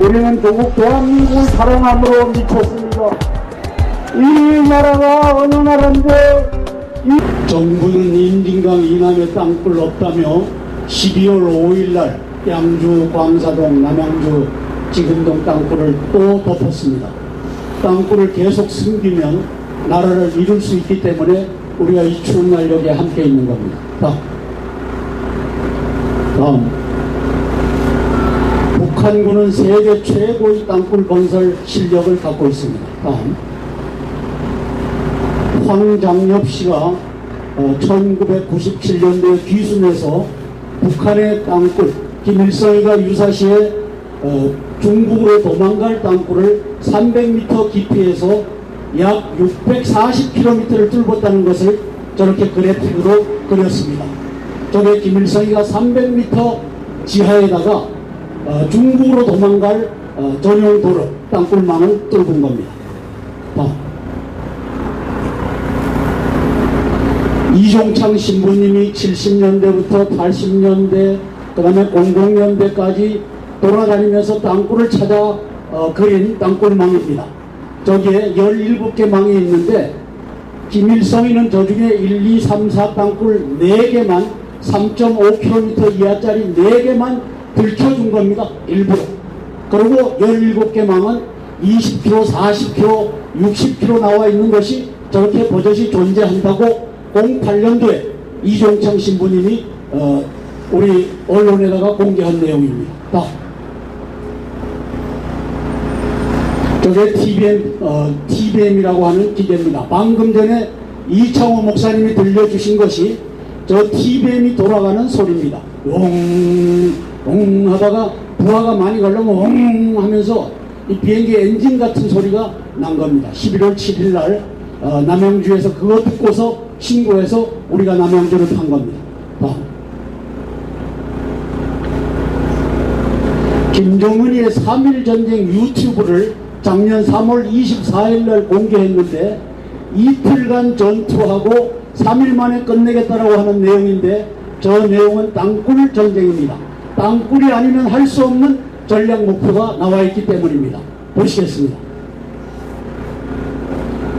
우리는 조국 대한민국을 사랑함으로 미쳤습니다. 이 나라가 어느 나라인데 정부는 인진강 이남에 땅굴 없다며 12월 5일날 양주, 광사동, 남양주, 지금동 땅굴을 또 덮었습니다. 땅굴을 계속 숨기면 나라를 잃을 수 있기 때문에 우리가 이 추운 날 여기에 함께 있는 겁니다. 다음, 북한군은 세계 최고의 땅굴 건설 실력을 갖고 있습니다. 다음, 황장엽 씨가 1997년도에 귀순해서 북한의 땅굴, 김일성이가 유사시에 중국으로 도망갈 땅굴을 300m 깊이에서 약 640km를 뚫었다는 것을 저렇게 그래픽으로 그렸습니다. 저게 김일성이가 300m 지하에다가 중국으로 도망갈 전용 도로, 땅굴망을 뚫은 겁니다. 이종창 신부님이 70년대부터 80년대 그 다음에 00년대까지 돌아다니면서 땅굴을 찾아 그린 땅굴망입니다. 저기에 17개 망이 있는데 김일성이는 저중에 1, 2, 3, 4 땅굴 4개만 3.5km 이하짜리 4개만 들켜준 겁니다. 일부러. 그리고 17개 망은 20km, 40km, 60km 나와 있는 것이 저렇게 버젓이 존재한다고 08년도에 이종창 신부님이 우리 언론에다가 공개한 내용입니다. 저게 TBM이라고 하는 기계입니다. 방금 전에 이창호 목사님이 들려주신 것이 저 TBM이 돌아가는 소리입니다. 웅 하다가 부하가 많이 가려면 웅 하면서 이 비행기 엔진 같은 소리가 난 겁니다. 11월 7일 날 남양주에서 그거 듣고서 신고해서 우리가 남양주를 판 겁니다. 김정은이의 3.1 전쟁 유튜브를 작년 3월 24일 날 공개했는데 이틀간 전투하고 3일 만에 끝내겠다라고 하는 내용인데 저 내용은 땅굴 전쟁입니다. 땅굴이 아니면 할 수 없는 전략 목표가 나와 있기 때문입니다. 보시겠습니다.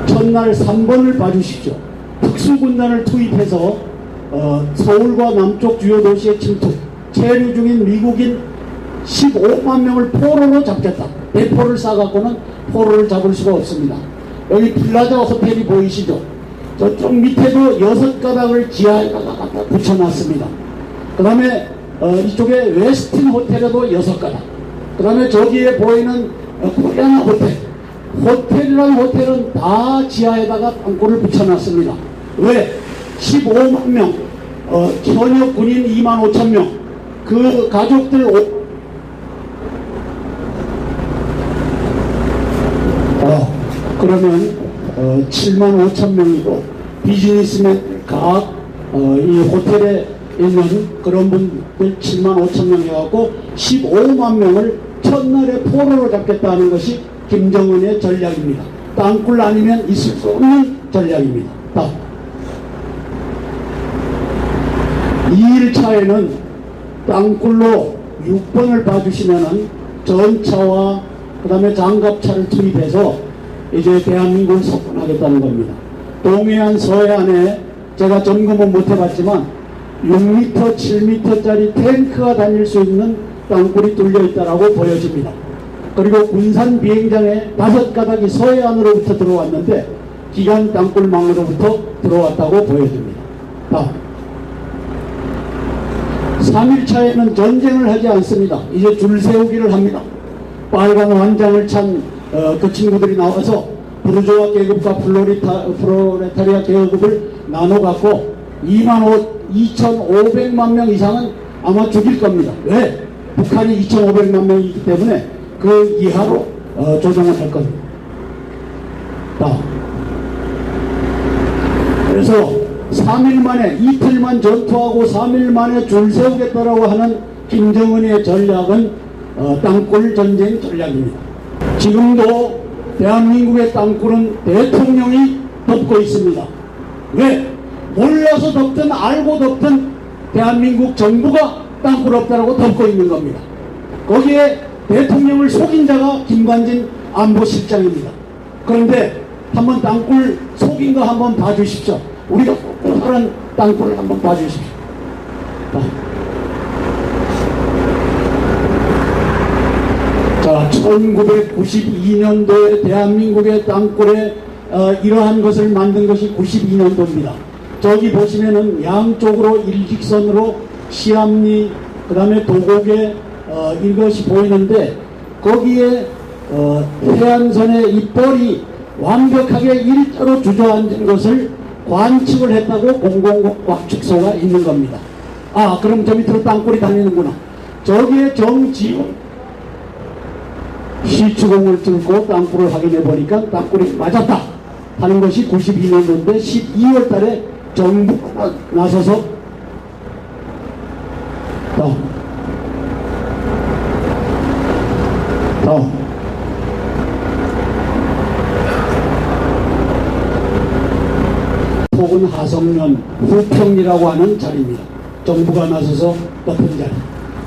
첫날 3번을 봐주십시오. 특수군단을 투입해서 서울과 남쪽 주요 도시에 침투, 체류 중인 미국인 15만 명을 포로로 잡겠다. 대포를 쏴갖고는 포로를 잡을 수가 없습니다. 여기 플라자 호텔이 보이시죠? 저쪽 밑에도 6가닥을 지하에다가 갖다 붙여놨습니다. 그 다음에 이쪽에 웨스틴 호텔에도 6가닥. 그 다음에 저기에 보이는 코리아나 호텔. 호텔이라는 호텔은 다 지하에다가 땅굴을 붙여놨습니다. 왜? 15만 명, 현역 군인 2만 5천 명, 그 가족들 그러면 7만 5천 명이고 비즈니스맨 각 이 호텔에 있는 그런 분들 7만 5천 명 해갖고 15만 명을 첫날에 포로로 잡겠다는 것이 김정은의 전략입니다. 땅굴 아니면 있을 수 없는 전략입니다. 2일차에는 땅굴로 6번을 봐주시면은 전차와 그 다음에 장갑차를 투입해서 이제 대한민국을 석권하겠다는 겁니다. 동해안, 서해안에 제가 점검은 못 해봤지만 6m, 7m짜리 탱크가 다닐 수 있는 땅굴이 뚫려 있다고 보여집니다. 그리고 군산 비행장에 5가닥이 서해안으로부터 들어왔는데 기간 땅굴망으로부터 들어왔다고 보여집니다. 3일차에는 전쟁을 하지 않습니다. 이제 줄 세우기를 합니다. 빨간 완장을 찬 그 친구들이 나와서 부르주아 계급과 프로레타리아 계급을 나눠 갖고 2,500만 명 이상은 아마 죽일 겁니다. 왜? 북한이 2,500만 명이기 때문에 그 이하로 조정을 할 겁니다. 그래서 3일 만에 이틀만 전투하고 3일 만에 줄 세우겠다라고 하는 김정은의 전략은 땅굴 전쟁 전략입니다. 지금도 대한민국의 땅굴은 대통령이 덮고 있습니다. 왜? 몰라서 덮든 알고 덮든 대한민국 정부가 땅굴 없다라고 덮고 있는 겁니다. 거기에 대통령을 속인 자가 김관진 안보실장입니다. 그런데 한번 땅굴 속인 거 한번 봐주십시오. 우리가 그런 땅굴을 한번 봐주십시오. 자, 1992년도에 대한민국의 땅굴에 이러한 것을 만든 것이 92년도입니다. 저기 보시면은 양쪽으로 일직선으로 시암리, 그 다음에 도곡에 이것이 보이는데, 거기에 해안선의 이 뻘이 완벽하게 일자로 주저앉은 것을 관측을 했다고 공공과학축소가 있는 겁니다. 아, 그럼 저 밑으로 땅굴이 다니는구나. 저기에 정지훈 시추공을 들고 땅굴을 확인해 보니까 땅굴이 맞았다 하는 것이 92년도인데 12월 달에 정부가 나서서 혹은 하성면 후평이라고 하는 자리입니다. 정부가 나서서 덮은 자리.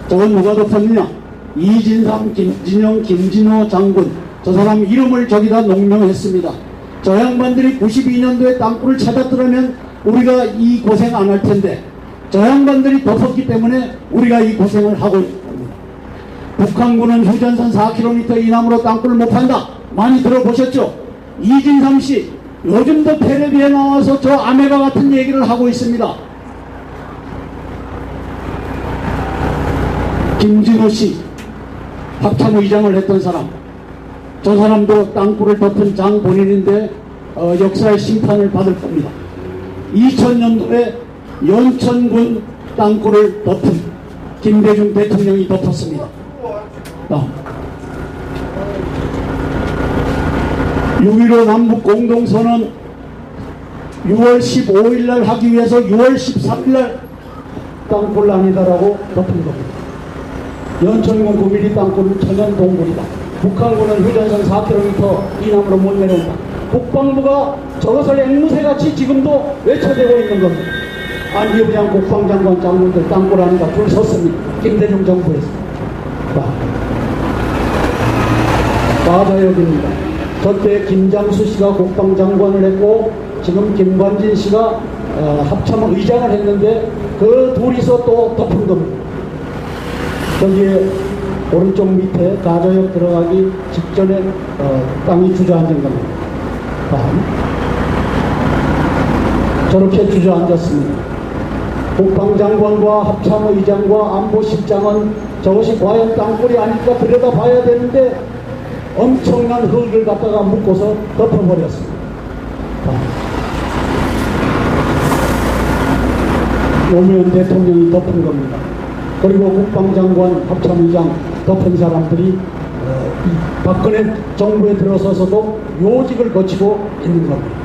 저건 누가 덮었느냐? 이진삼, 김진영, 김진호 장군, 저 사람 이름을 저기다 농명했습니다. 저 양반들이 92년도에 땅굴을 찾았더라면 우리가 이 고생 안 할 텐데, 저 양반들이 덮었기 때문에 우리가 이 고생을 하고 있는 겁니다. 북한군은 휴전선 4km 이남으로 땅굴을 못 판다. 많이 들어보셨죠? 이진삼 씨 요즘도 텔레비에 나와서 저 아메바 같은 얘기를 하고 있습니다. 김진호 씨 합참의장을 했던 사람, 저 사람도 땅굴을 덮은 장본인인데 역사의 심판을 받을 겁니다. 2000년도에 연천군 땅굴을 덮은 김대중 대통령이 덮었습니다. 6.15 남북 공동선언 6월 15일날 하기 위해서 6월 13일날 땅굴 아니다라고 덮은 겁니다. 연천군 9mm 땅굴은 천연 동굴이다. 북한군은 휴전선 4km 이남으로 못 내려온다. 국방부가 저것을 앵무새같이 지금도 외쳐대고 있는 겁니다. 안기부장 국방장관 장군들 땅굴 아니다 줄 섰습니다. 김대중 정부에서. 마자역입니다. 저때 김장수 씨가 국방장관을 했고 지금 김관진 씨가 합참의장을 했는데 그 둘이서 또 덮은 겁니다. 거기에 오른쪽 밑에 가저역 들어가기 직전에 땅이 주저앉은 겁니다. 저렇게 주저앉았습니다. 국방장관과 합참의장과 안보실장은 저것이 과연 땅굴이 아닐까 들여다봐야 되는데 엄청난 흙을 갖다가 묶어서 덮어버렸습니다. 노무현 대통령이 덮은 겁니다. 그리고 국방장관, 합참의장 덮은 사람들이 박근혜 정부에 들어서서도 요직을 거치고 있는 겁니다.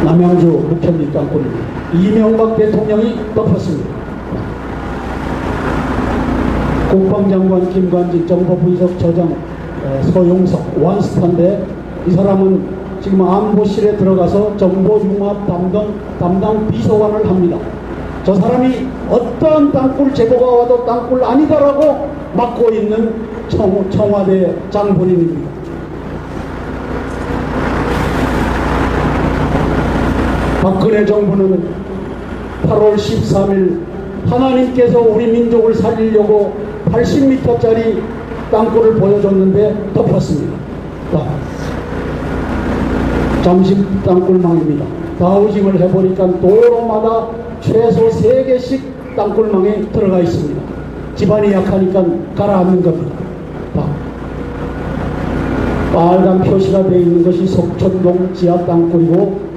남양주 묵현리 땅굴입니다. 이명박 대통령이 덮었습니다. 국방장관 김관진, 정보분석 처장 서용석, 원스타인데 이 사람은 지금 안보실에 들어가서 정보융합 담당 비서관을 합니다. 저 사람이 어떤 땅굴 제보가 와도 땅굴 아니다라고 막고 있는 청와대 장본인입니다. 박근혜 정부는 8월 13일 하나님께서 우리 민족을 살리려고 80m짜리 땅굴을 보여줬는데 덮었습니다. 잠실 땅굴망입니다. 다우징을 해보니까 도로마다 최소 3개씩 땅굴망에 들어가 있습니다. 집안이 약하니까 가라앉는 겁니다. 빨간 표시가 되어 있는 것이 석천동 지하 땅굴이고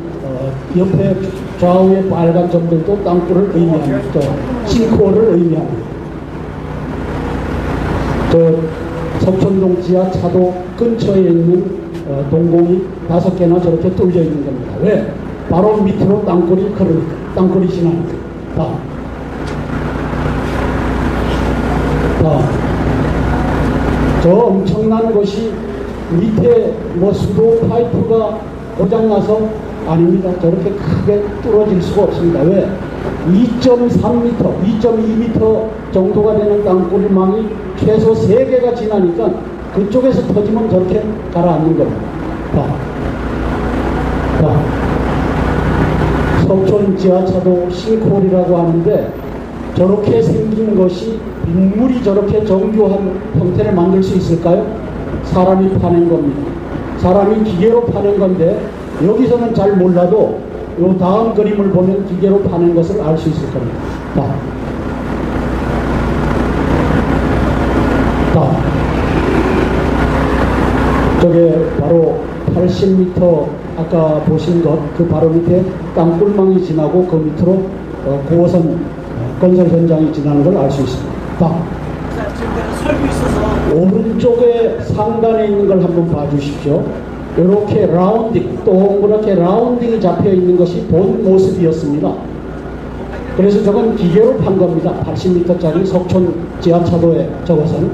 옆에 좌우의 빨간 점들도 땅굴을 의미합니다. 싱크홀을 의미합니다. 저 석천동 지하 차도 근처에 있는 동공이 5개나 저렇게 뚫려 있는 겁니다. 왜? 바로 밑으로 땅굴이 흐르니까, 땅굴이 지나니까. 저 엄청난 것이 밑에 뭐 수도 파이프가 고장나서 아닙니다. 저렇게 크게 뚫어질 수가 없습니다. 왜? 2.3m, 2.2m 정도가 되는 땅굴망이 최소 3개가 지나니까 그쪽에서 터지면 저렇게 가라앉는 겁니다. 석촌 지하차도 싱크홀이라고 하는데 저렇게 생긴 것이 빗물이 저렇게 정교한 형태를 만들 수 있을까요? 사람이 파낸 겁니다. 사람이 기계로 파낸 건데 여기서는 잘 몰라도 이 다음 그림을 보면 기계로 파낸 것을 알 수 있을 겁니다. 저게 바로 80m 아까 보신 것 그 바로 밑에 땅굴망이 지나고 그 밑으로 9호선 건설 현장이 지나는 걸 알 수 있습니다. 설비 있어서 오른쪽에 상단에 있는 걸 한번 봐주십시오. 이렇게 라운딩, 동그랗게 라운딩이 잡혀 있는 것이 본 모습이었습니다. 그래서 저건 기계로 판 겁니다. 80m짜리 석촌 지하차도에 저것은.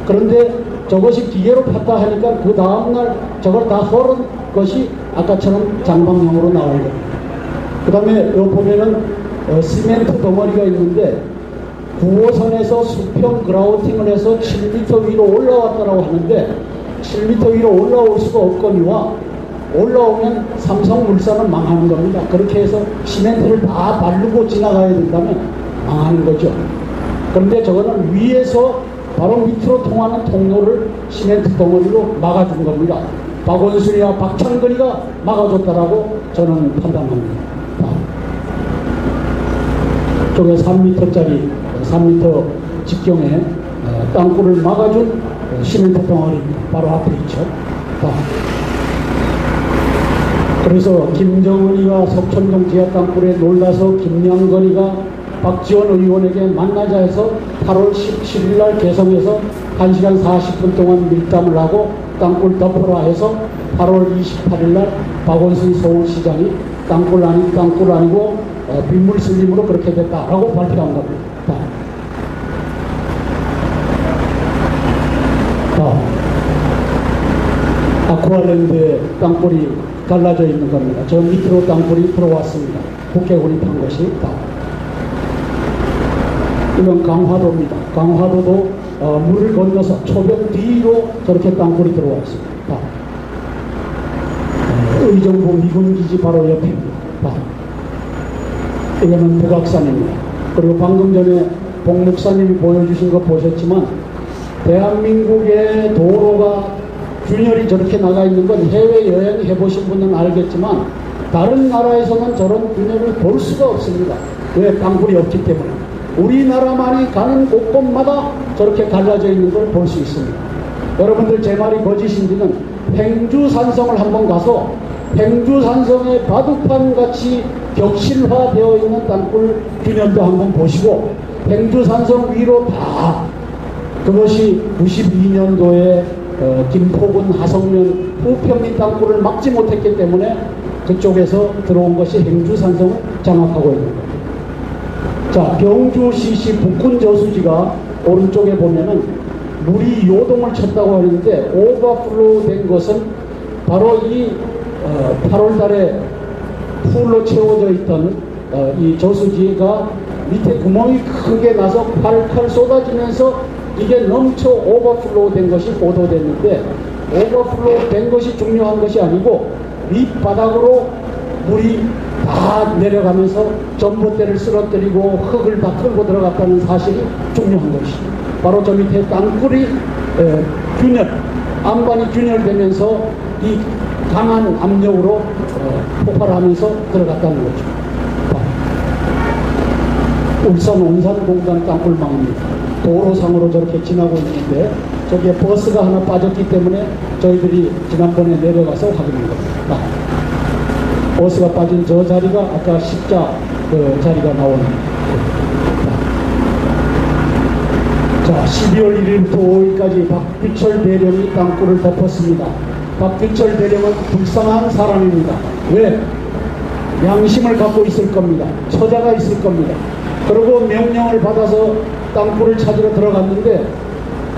그런데 저것이 기계로 팠다 하니까 그 다음날 저걸 다 헐은 것이 아까처럼 장방형으로 나온 겁니다. 그 다음에 여기 보면은 시멘트 덩어리가 있는데 9호선에서 수평 그라우팅을 해서 7m 위로 올라왔다고 하는데 7m 위로 올라올 수가 없거니와 올라오면 삼성물산은 망하는 겁니다. 그렇게 해서 시멘트를 다 바르고 지나가야 된다면 망하는 거죠. 그런데 저거는 위에서 바로 밑으로 통하는 통로를 시멘트 덩어리로 막아준 겁니다. 박원순이와 박창근이가 막아줬다라고 저는 판단합니다. 저게 3m짜리 3m 직경에 땅굴을 막아준 시멘트 덩어리 바로 앞에 있죠. 그래서 김정은이가 석촌동 지하 땅굴에 놀라서 김양건이가 박지원 의원에게 만나자 해서 8월 17일 날 개성에서 1시간 40분 동안 밀담을 하고 땅굴 덮어라 해서 8월 28일 날 박원순 서울시장이 땅굴 아니고 빗물 슬림으로 그렇게 됐다라고 발표한 겁니다. 아쿠아랜드에 땅굴이 갈라져 있는 겁니다. 저 밑으로 땅굴이 들어왔습니다. 국회군이 판 것이 이건 강화도입니다. 강화도도 물을 건너서 초벽 뒤로 저렇게 땅굴이 들어와 있습니다. 의정부 미군기지 바로 옆입니다. 이거는 북악산입니다. 그리고 방금 전에 봉 목사님이 보여주신 거 보셨지만 대한민국의 도로가 균열이 저렇게 나가 있는 건 해외여행 해보신 분은 알겠지만 다른 나라에서는 저런 균열을 볼 수가 없습니다. 왜? 땅굴이 없기 때문에. 우리나라만이 가는 곳곳마다 저렇게 갈라져 있는 걸 볼 수 있습니다. 여러분들 제 말이 거짓인지는 행주산성을 한번 가서 행주산성의 바둑판같이 격실화되어 있는 땅굴 균열도 한번 보시고 행주산성 위로 다 그것이 92년도에 김포군 하성면 후평리 땅굴을 막지 못했기 때문에 그쪽에서 들어온 것이 행주산성을 장악하고 있는 겁니다. 자, 경주시시 북군저수지가 오른쪽에 보면은 물이 요동을 쳤다고 하는데 오버플로우 된 것은 바로 이 8월 달에 풀로 채워져 있던 이 저수지가 밑에 구멍이 크게 나서 팔팔 쏟아지면서 이게 넘쳐 오버플로우 된 것이 보도됐는데 오버플로우 된 것이 중요한 것이 아니고 밑바닥으로 물이 다 내려가면서 전봇대를 쓰러뜨리고 흙을 다 끌고 들어갔다는 사실이 중요한 것이죠. 바로 저 밑에 땅굴이 균열, 안반이 균열되면서 이 강한 압력으로 폭발하면서 들어갔다는 거죠. 울산 온산공단 땅굴망입니다. 도로상으로 저렇게 지나고 있는데 저기에 버스가 하나 빠졌기 때문에 저희들이 지난번에 내려가서 확인한 겁니다. 버스가 빠진 저 자리가 아까 십자 그 자리가 나오는 자, 12월 1일부터 5일까지 박규철 대령이 땅굴을 덮었습니다. 박규철 대령은 불쌍한 사람입니다. 왜? 양심을 갖고 있을 겁니다. 처자가 있을 겁니다. 그리고 명령을 받아서 땅굴을 찾으러 들어갔는데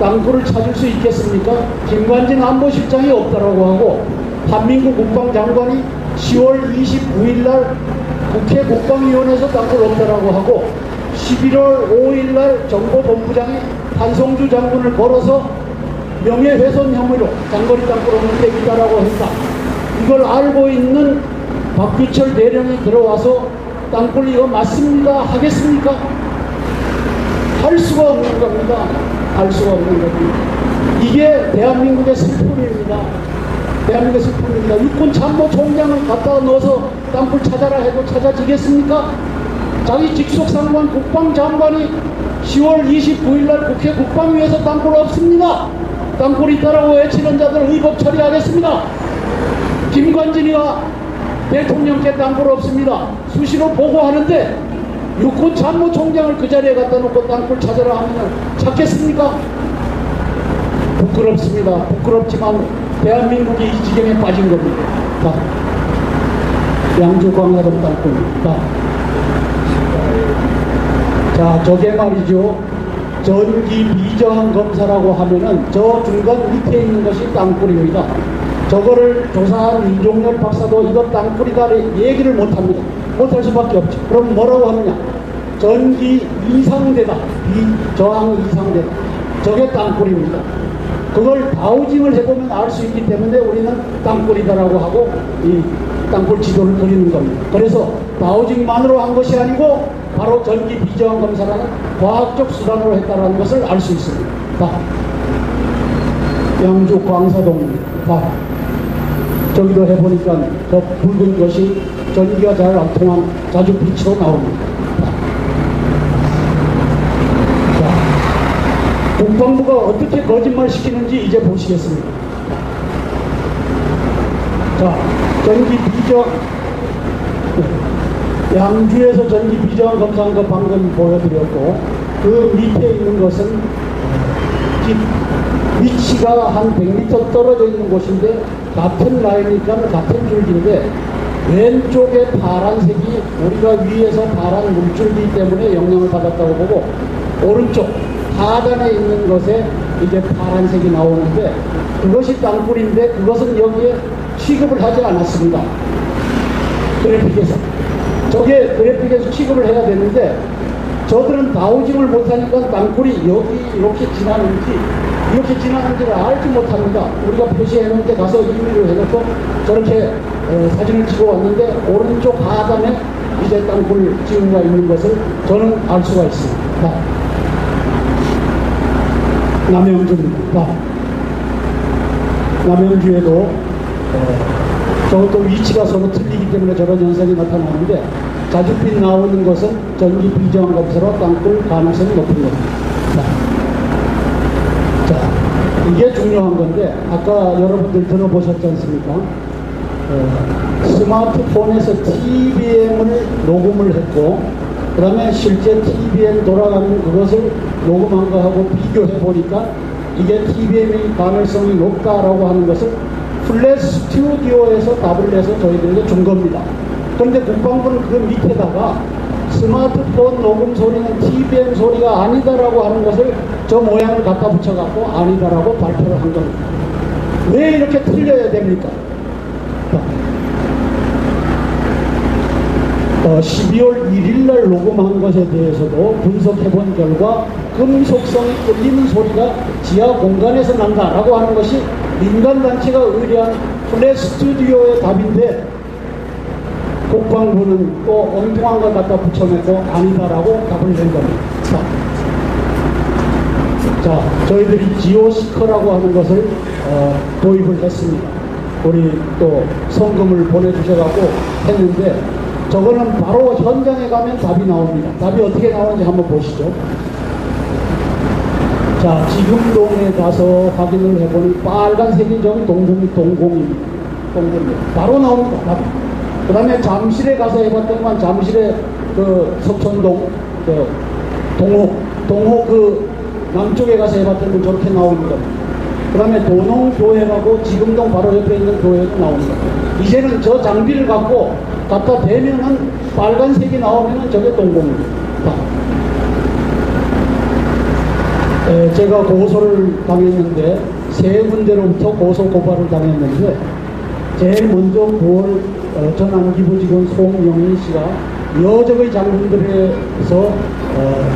땅굴을 찾을 수 있겠습니까? 김관진 안보실장이 없다라고 하고 한민국 국방장관이 10월 29일 날 국회 국방위원회에서 땅굴 없다라고 하고 11월 5일날 정보본부장이 한성주 장군을 걸어서 명예훼손 혐의로 장거리 땅굴 없는 데 있다라고 했다. 이걸 알고 있는 박규철 대령이 들어와서 땅굴 이거 맞습니다 하겠습니까? 할 수가 없는 겁니다. 할 수가 없는 겁니다. 이게 대한민국의 슬픔입니다. 대한민국의 슬픔입니다. 육군 참모총장을 갖다 넣어서 땅굴 찾아라 해도 찾아지겠습니까? 자기 직속 상관 국방장관이 10월 29일날 국회 국방위에서 땅굴 없습니다. 땅굴 있다라고 외치는 자들 의법 처리하겠습니다. 김관진이가 대통령께 땅굴 없습니다. 수시로 보고하는데 육군 참모총장을 그 자리에 갖다 놓고 땅굴 찾아라 하면 찾겠습니까? 부끄럽습니다. 부끄럽지만 대한민국이 이 지경에 빠진 겁니다. 다. 양주 광화동 땅굴. 다. 자, 저게 말이죠. 전기 비저항 검사라고 하면은 저 중간 밑에 있는 것이 땅굴입니다. 저거를 조사한 이종렬 박사도 이거 땅굴이다 얘기를 못합니다. 못할 수밖에 없죠. 그럼 뭐라고 하느냐? 전기 이상대다. 비저항 이상대다. 저게 땅굴입니다. 그걸 다우징을 해보면 알 수 있기 때문에 우리는 땅굴이다라고 하고 이 땅굴 지도를 그리는 겁니다. 그래서 다우징만으로 한 것이 아니고 바로 전기 비저항 검사라는 과학적 수단으로 했다는 것을 알 수 있습니다. 다. 양주 광사동 다. 저기도 해보니까 저 붉은 것이 전기가 잘 안 통한 자주 빛으로 나옵니다. 자, 국방부가 어떻게 거짓말 시키는지 이제 보시겠습니다. 자, 전기 비저항 양주에서 전기 비저항 검사한 거 방금 보여드렸고 그 밑에 있는 것은 위치가 한 100m 떨어져 있는 곳인데 같은 라인이니까 같은 줄기인데 왼쪽에 파란색이 우리가 위에서 파란 물줄기 때문에 영향을 받았다고 보고 오른쪽 하단에 있는 것에 이제 파란색이 나오는데 그것이 땅굴인데 그것은 여기에 취급을 하지 않았습니다. 그래픽에서 저게 그래픽에서 취급을 해야 되는데 저들은 다우징을 못하니까 땅굴이 여기 이렇게 지나는지를 알지 못합니다. 우리가 표시해 놓은 데 가서 임의를 해놓고 저렇게 사진을 찍어 왔는데 오른쪽 하단에 이제 땅굴 지우가 있는 것을 저는 알 수가 있습니다. 남양주입니다. 남양주에도 저것도 위치가 서로 틀리기 때문에 저런 현상이 나타나는데 자주빛 나오는 것은 전기 비저항 검사로 땅굴 가능성이 높은 겁니다. 자, 이게 중요한 건데 아까 여러분들 들어보셨지 않습니까? 스마트폰에서 TBM을 녹음을 했고 그 다음에 실제 TBM 돌아가는 그것을 녹음한 거하고 비교해 보니까 이게 TBM의 가능성이 높다라고 하는 것을 플랫 스튜디오에서 답을 내서 저희들에게 준 겁니다. 그런데 국방부는 그 밑에다가 스마트폰 녹음 소리는 TBM 소리가 아니다라고 하는 것을 저 모양을 갖다 붙여갖고 아니다라고 발표를 한 겁니다. 왜 이렇게 틀려야 됩니까? 12월 1일날 녹음한 것에 대해서도 분석해본 결과 금속성이 끌리는 소리가 지하 공간에서 난다라고 하는 것이 민간단체가 의뢰한 플랫 스튜디오의 답인데 국방부는 또 엉뚱한 걸 갖다 붙여놓고 아니다라고 답을 낸 겁니다. 자, 저희들이 지오시커라고 하는 것을 도입을 했습니다. 우리 또 성금을 보내주셔가지고 했는데 저거는 바로 현장에 가면 답이 나옵니다. 답이 어떻게 나오는지 한번 보시죠. 자, 지금동에 가서 확인을 해보니 빨간색이 저기 동공입니다. 동공입니다. 바로 나옵니다. 답이. 그 다음에 잠실에 가서 해봤더니만 잠실에 그 석촌동, 그 동호 그 남쪽에 가서 해봤더니 저렇게 나옵니다. 그 다음에 도농교회라고 지금동 바로 옆에 있는 교회도 나옵니다. 이제는 저 장비를 갖다 대면은 빨간색이 나오면은 저게 동공입니다. 제가 고소를 당했는데 세 군데로부터 고소 고발을 당했는데 제일 먼저 9월 전안기부직원 송영희 씨가 여적의 장군들에서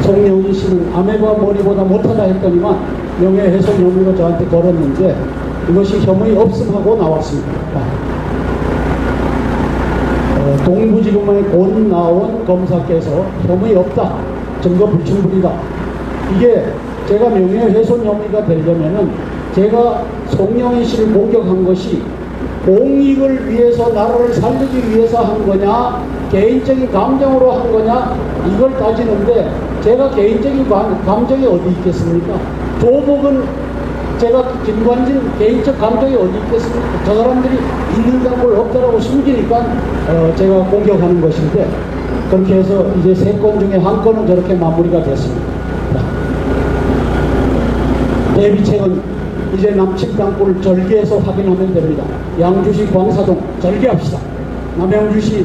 송영희 씨는 아메바 머리보다 못하다 했더니만 명예훼손 혐의로 저한테 걸었는데 이것이 혐의 없음하고 나왔습니다. 동부지검의 권나원 검사께서 혐의 없다, 증거 불충분이다. 이게 제가 명예훼손 혐의가 되려면은 제가 송영희 씨를 공격한 것이 공익을 위해서 나라를 살리기 위해서 한 거냐, 개인적인 감정으로 한 거냐, 이걸 따지는데 제가 개인적인 감정이 어디 있겠습니까? 조복은 제가 김관진 개인적 감정이 어디 있겠습니까? 저 사람들이 있는 당골 없다라고 숨기니까 제가 공격하는 것인데, 그렇게 해서 이제 3건 중에 1건은 저렇게 마무리가 됐습니다. 대비책은 이제 남측 당골을 절개해서 확인하면 됩니다. 양주시 광사동 절개합시다. 남양주시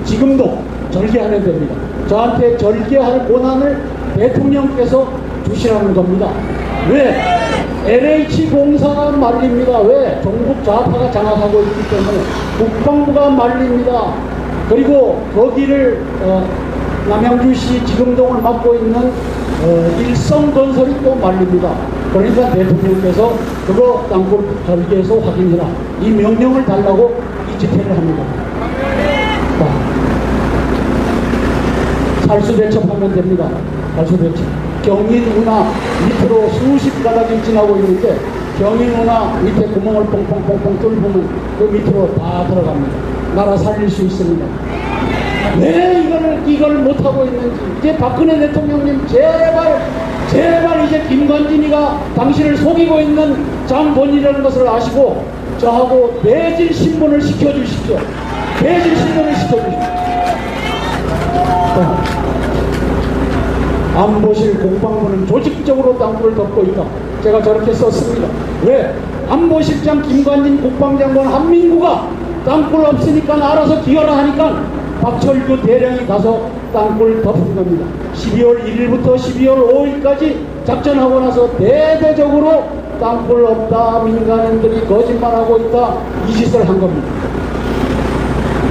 지금도 절개하면 됩니다. 저한테 절개할 권한을 대통령께서 주시라는 겁니다. 왜? NH공사가 말립니다. 왜? 종북 좌파가 장악하고 있기 때문에 국방부가 말립니다. 그리고 거기를 남양주시 지금동을 맡고 있는 일성건설이 또 말립니다. 그러니까 대통령께서 그거 땅굴 절개해서 확인해라, 이 명령을 달라고 이 집회를 합니다. 살수대첩하면 됩니다. 살수대첩. 경인운하 밑으로 수십 가닥이 지나고 있는데 경인운하 밑에 구멍을 뻥뻥뻥뻥 뚫으면 그 밑으로 다 들어갑니다. 나라 살릴 수 있습니다. 왜 이걸 못하고 있는지, 이제 박근혜 대통령님 제발 이제 김관진이가 당신을 속이고 있는 장본이라는 것을 아시고 저하고 매질 신문을 시켜주십시오. 매질 신문을 시켜주십시오. 안보실 국방부는 조직적으로 땅굴을 덮고 있다. 제가 저렇게 썼습니다. 왜? 안보실장 김관진 국방장관 한민구가 땅굴 없으니까 알아서 기어라 하니까 박철규 대령이 가서 땅굴 덮은 겁니다. 12월 1일부터 12월 5일까지 작전하고 나서 대대적으로 땅굴 없다, 민간인들이 거짓말하고 있다, 이 짓을 한 겁니다.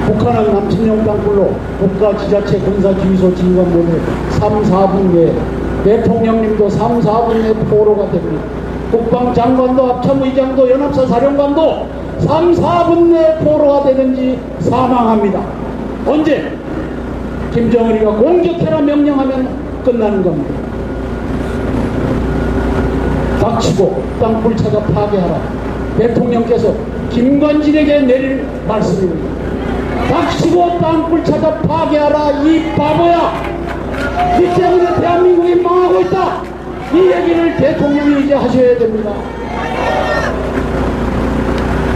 북한은 남침용 땅굴로 국가지자체 군사지휘소 지휘관모를 3, 4분 내에, 대통령님도 3, 4분 내에 포로가 됩니다. 국방장관도 합참의장도 연합사 사령관도 3, 4분 내에 포로가 되든지 사망합니다. 언제? 김정은이가 공격해라 명령하면 끝나는 겁니다. 닥치고 땅굴 찾아 파괴하라. 대통령께서 김관진에게 내릴 말씀입니다. 닥치고 땅굴 찾아 파괴하라, 이 바보야! 이 때문에 대한민국이 망하고 있다! 이 얘기를 대통령이 이제 하셔야 됩니다.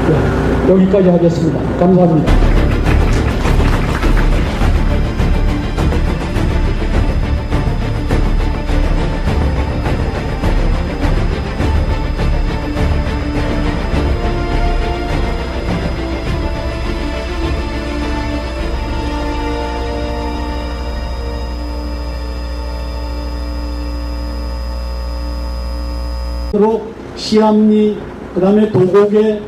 네, 여기까지 하겠습니다. 감사합니다. 시암리, 그 다음에 도곡에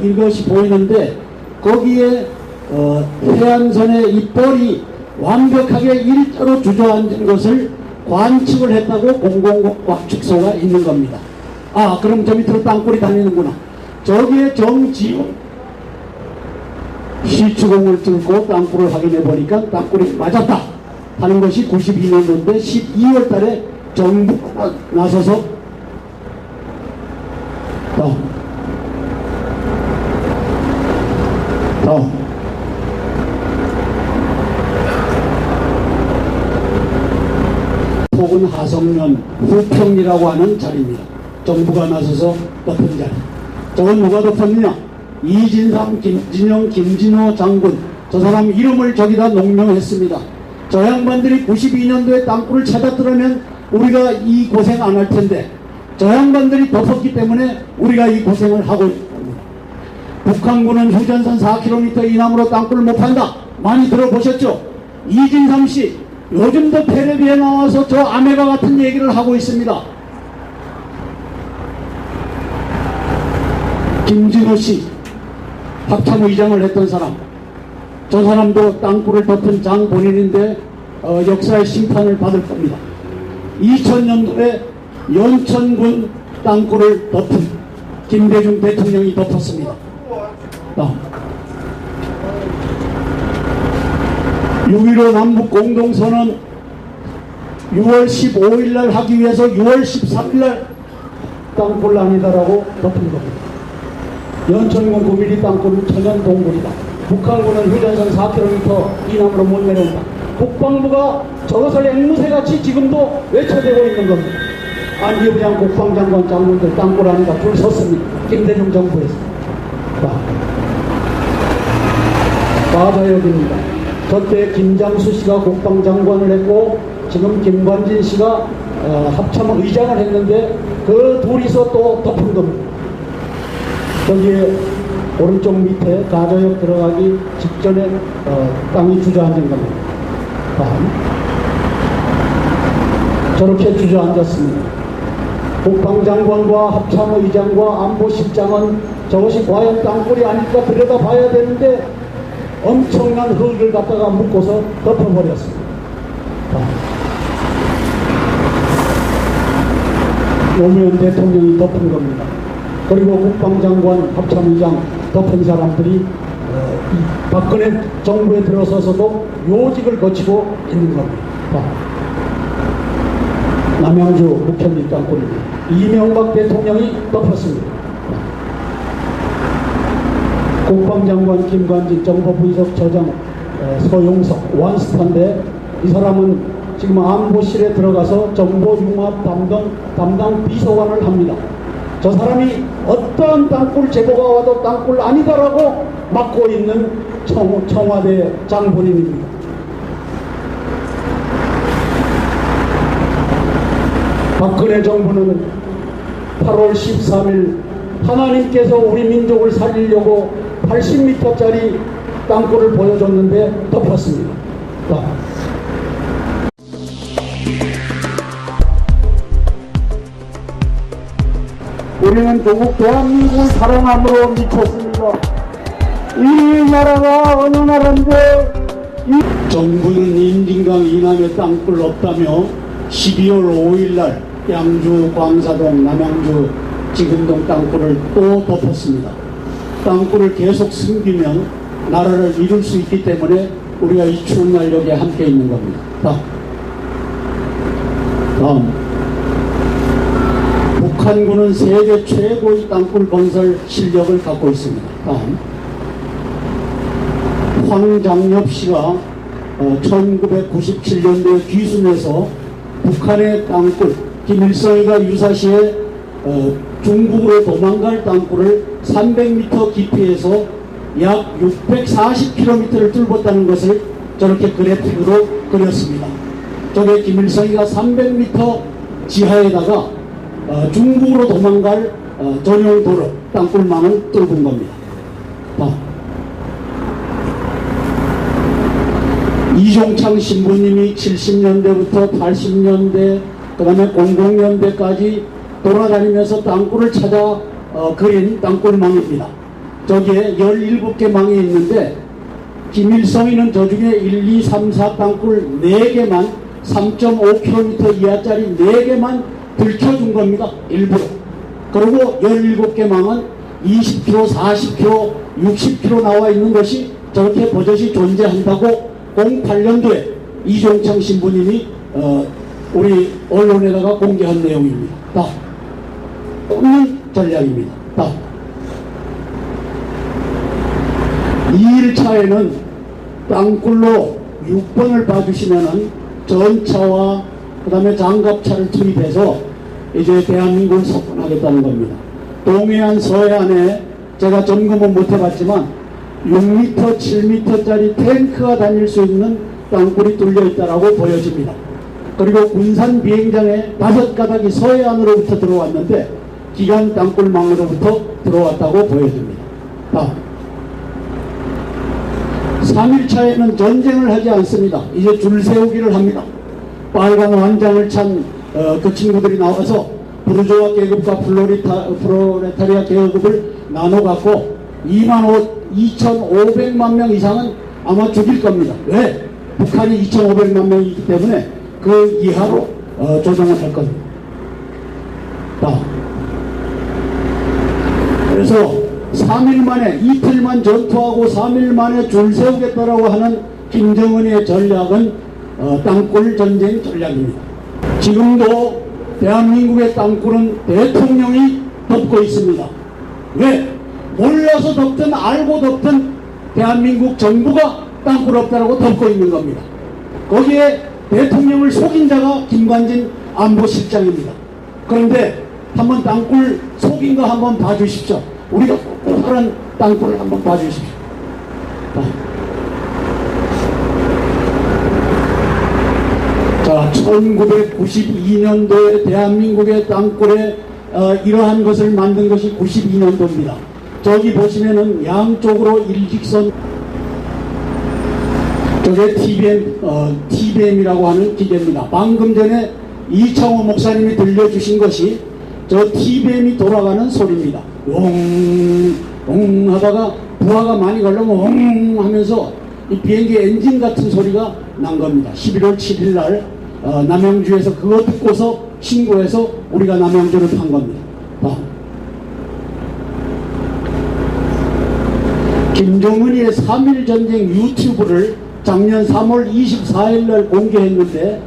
이것이 보이는데 거기에 해안선의 입벌이 완벽하게 일자로 주저앉은 것을 관측을 했다고 공공과학축소가 있는 겁니다. 아, 그럼 저 밑으로 땅굴이 다니는구나. 저기에 정지훈 시추공을 들고 땅굴을 확인해 보니까 땅굴이 맞았다 하는 것이 92년도인데 12월 달에 정부가 나서서 혹은 하성면 후평이라고 하는 자리입니다. 정부가 나서서 덮은 자리. 저건 누가 덮었느냐? 이진삼, 김진영, 김진호 장군, 저 사람 이름을 저기다 농명했습니다. 저 양반들이 92년도에 땅굴을 찾았더라면 우리가 이 고생 안 할 텐데 저 양반들이 덮었기 때문에 우리가 이 고생을 하고 있습니다. 북한군은 휴전선 4km 이남으로 땅굴을 못 판다. 많이 들어보셨죠? 이진삼씨 요즘도 텔레비에 나와서 저 아메바 같은 얘기를 하고 있습니다. 김진호씨 합참의장을 했던 사람, 저 사람도 땅굴을 덮은 장 본인인데 역사의 심판을 받을 겁니다. 2000년도에 연천군 땅굴을 덮은 김대중 대통령이 덮었습니다. 6.15 남북 공동선언 6월 15일 날 하기 위해서 6월 13일 날 땅굴 아니다라고 덮은 겁니다. 연천군 9mm 땅굴은 천연 동굴이다. 북한군은 휴전선 4km 이남으로 못 내려온다. 국방부가 저것을 앵무새같이 지금도 외쳐대고 있는 겁니다. 안기부장 국방장관 장군들 땅굴 아니다 줄 섰습니다. 김대중 정부에서. 가자역입니다. 저때 김장수 씨가 국방장관을 했고 지금 김관진 씨가 합참의장을 했는데 그 둘이서 또 덮은 겁니다. 거기에 오른쪽 밑에 가자역 들어가기 직전에 땅이 주저앉은 겁니다. 저렇게 주저앉았습니다. 국방장관과 합참의장과 안보실장은 저것이 과연 땅굴이 아닐까 들여다봐야 되는데 엄청난 흙을 갖다가 묶어서 덮어버렸습니다. 노무현 대통령이 덮은 겁니다. 그리고 국방장관, 합참의장 덮은 사람들이 이 박근혜 정부에 들어서서도 요직을 거치고 있는 겁니다. 남양주 북현리 땅굴입니다. 이명박 대통령이 덮었습니다. 국방장관 김관진, 정보분석 처장 서용석, 원스타인데 이 사람은 지금 안보실에 들어가서 정보융합 담당 비서관을 합니다. 저 사람이 어떤 땅굴 제보가 와도 땅굴 아니다라고 막고 있는 청와대 장본인입니다. 박근혜 정부는 8월 13일 하나님께서 우리 민족을 살리려고 80m짜리 땅굴을 보여줬는데 덮었습니다. 우리는 조국 대한민국을 사랑함으로 미쳤습니다. 이 나라가 어느 나라인데 정부는 인진강 이남에 땅굴 없다며 12월 5일날 양주 광사동 남양주 지금동 땅굴을 또 덮었습니다. 땅굴을 계속 숨기면 나라를 잃을 수 있기 때문에 우리가 이 추운 날 여기에 함께 있는 겁니다. 다음, 북한군은 세계 최고의 땅굴 건설 실력을 갖고 있습니다. 다음, 황장엽 씨가 1997년도에 귀순해서 북한의 땅굴, 김일성이가 유사시에 중국으로 도망갈 땅굴을 300m 깊이에서 약 640km를 뚫었다는 것을 저렇게 그래픽으로 그렸습니다. 저게 김일성이가 300m 지하에다가 중국으로 도망갈 전용 도로, 땅굴망을 뚫은 겁니다. 이종창 신부님이 70년대부터 80년대 그 다음에 00년대까지 돌아다니면서 땅굴을 찾아 그린 땅굴망입니다. 저기에 17개 망이 있는데 김일성이는 저 중에 1, 2, 3, 4 땅굴 4개만 3.5km 이하짜리 4개만 들켜준 겁니다. 일부러. 그리고 17개 망은 20km, 40km, 60km 나와 있는 것이 저렇게 버젓이 존재한다고 08년도에 이종창 신부님이 우리 언론에다가 공개한 내용입니다. 없는 전략입니다. 2일차에는 땅굴로 6번을 봐주시면은 전차와 그 다음에 장갑차를 투입해서 이제 대한민국을 석권하겠다는 겁니다. 동해안 서해안에 제가 점검은 못 해봤지만 6m, 7m짜리 탱크가 다닐 수 있는 땅굴이 뚫려 있다고 보여집니다. 그리고 군산 비행장에 5가닥이 서해안으로부터 들어왔는데 기간 땅굴망으로부터 들어왔다고 보여집니다. 3일차에는 전쟁을 하지 않습니다. 이제 줄 세우기를 합니다. 빨간 완장을 찬 그 친구들이 나와서 부르주아 계급과 프로레타리아 계급을 나눠 갖고 2,500만 명 이상은 아마 죽일 겁니다. 왜? 북한이 2,500만 명이기 때문에 그 이하로 조정을 할 겁니다. 그래서 3일 만에, 이틀만 전투하고 3일 만에 줄 세우겠다라고 하는 김정은의 전략은 땅굴 전쟁 전략입니다. 지금도 대한민국의 땅굴은 대통령이 덮고 있습니다. 왜? 몰라서 덮든 알고 덮든 대한민국 정부가 땅굴 없다라고 덮고 있는 겁니다. 거기에 대통령을 속인 자가 김관진 안보실장입니다. 그런데 한번 땅굴 속인 거 한번 봐주십시오. 우리가 그런 땅굴을 한번 봐주십시오. 자, 1992년도에 대한민국의 땅굴에 이러한 것을 만든 것이 92년도입니다. 저기 보시면은 양쪽으로 일직선, 저게 TBM이라고 하는 기계입니다. 방금 전에 이창호 목사님이 들려주신 것이 저 TBM이 돌아가는 소리입니다. 옹 하다가 부하가 많이 가려면 옹 하면서 이 비행기 엔진 같은 소리가 난 겁니다. 11월 7일 날 남양주에서 그거 듣고서 신고해서 우리가 남양주를 판 겁니다. 김정은이의 3.1 전쟁 유튜브를 작년 3월 24일 날 공개했는데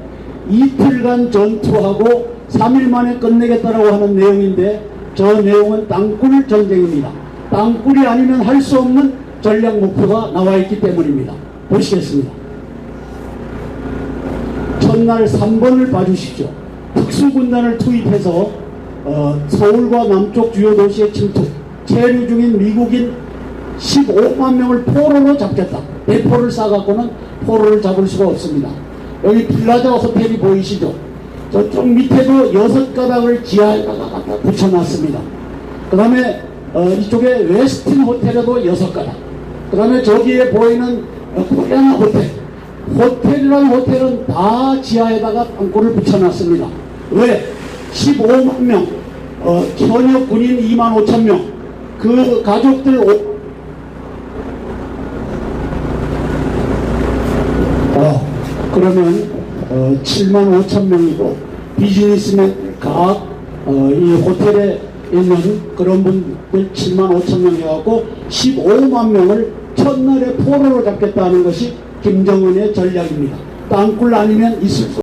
이틀간 전투하고 3일 만에 끝내겠다라고 하는 내용인데 저 내용은 땅굴 전쟁입니다. 땅굴이 아니면 할 수 없는 전략 목표가 나와 있기 때문입니다. 보시겠습니다. 첫날 3번을 봐주십시오. 특수군단을 투입해서 서울과 남쪽 주요 도시에 침투, 체류 중인 미국인 15만 명을 포로로 잡겠다. 대포를 쏴갖고는 포로를 잡을 수가 없습니다. 여기 플라자 호텔이 보이시죠? 저쪽 밑에도 6가닥을 지하에다가 갖다 붙여놨습니다. 그 다음에 이쪽에 웨스틴 호텔에도 6가닥. 그 다음에 저기에 보이는 코리아나 호텔. 호텔이라는 호텔은 다 지하에다가 땅굴을 붙여놨습니다. 왜? 15만 명, 현역 군인 2만 5천 명, 그 가족들 그러면 7만 5천 명이고 비즈니스맨 각 이 호텔에 있는 그런 분들 7만 5천 명 해갖고 15만 명을 첫날에 포로로 잡겠다는 것이 김정은의 전략입니다. 땅굴 아니면 있을 수